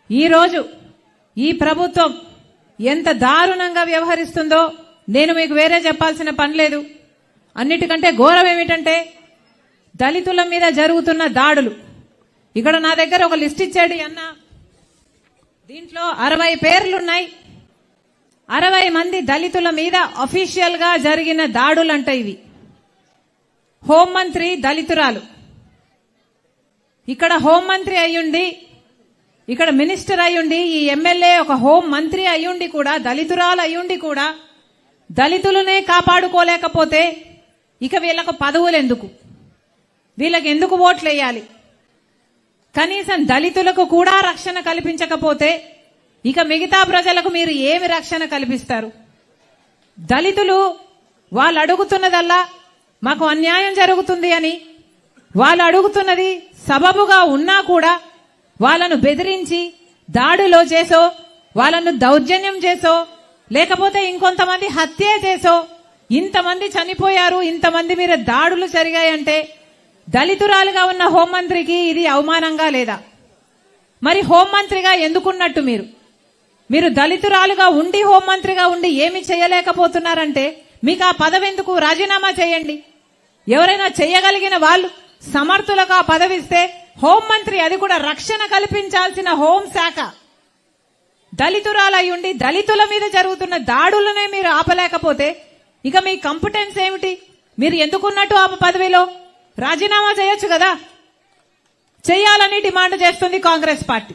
ఈరోజు ఈ ప్రభుత్వం ఎంత దారుణంగా వ్యవహరిస్తుందో నేను మీకు వేరే చెప్పాల్సిన పని లేదు. అన్నిటికంటే ఘోరం ఏమిటంటే దళితుల మీద జరుగుతున్న దాడులు. ఇక్కడ నా దగ్గర ఒక లిస్ట్ ఇచ్చాడు అన్న. దీంట్లో 60 పేర్లున్నాయి. 60 మంది దళితుల మీద అఫీషియల్ గా జరిగిన దాడులంట ఇవి. హోంమంత్రి దళితురాలు, ఇక్కడ హోంమంత్రి అయ్యుండి, ఇక్కడ మినిస్టర్ అయ్యుండి, ఈ ఎమ్మెల్యే ఒక హోం మంత్రి అయ్యుండి కూడా, దళితురాలు అయ్యుండి కూడా దళితులనే కాపాడుకోలేకపోతే ఇక వీళ్ళకు పదవులు ఎందుకు? వీళ్ళకి ఎందుకు ఓట్లు వేయాలి? కనీసం దళితులకు కూడా రక్షణ కల్పించకపోతే ఇక మిగతా ప్రజలకు మీరు ఏమి రక్షణ కల్పిస్తారు? దళితులు వాళ్ళు అడుగుతున్నదల్లా మాకు అన్యాయం జరుగుతుంది అని, వాళ్ళు అడుగుతున్నది సబబుగా ఉన్నా కూడా వాళ్ళను బెదిరించి దాడిలో చేసో, వాళ్ళను దౌర్జన్యం చేసో, లేకపోతే ఇంకొంతమంది హత్య చేసో, ఇంతమంది చనిపోయారు, ఇంతమంది మీద దాడులు జరిగాయంటే దళితురాలుగా ఉన్న హోంమంత్రికి ఇది అవమానంగా లేదా? మరి హోంమంత్రిగా ఎందుకున్నట్టు మీరు దళితురాలుగా ఉండి హోంమంత్రిగా ఉండి ఏమి చేయలేకపోతున్నారంటే మీకు ఆ పదవి ఎందుకు? రాజీనామా చేయండి. ఎవరైనా చేయగలిగిన వాళ్ళు సమర్థులకు ఆ పదవిస్తే హోంమంత్రి, అది కూడా రక్షణ కల్పించాల్సిన హోంశాఖ, దళితురాలయ్యుండి దళితుల మీద జరుగుతున్న దాడులనే మీరు ఆపలేకపోతే ఇక మీ కాంపిటెన్స్ ఏమిటి? మీరు ఎందుకున్నట్టు ఆ పదవిలో? రాజీనామా చేయొచ్చు కదా. చేయాలని డిమాండ్ చేస్తుంది కాంగ్రెస్ పార్టీ.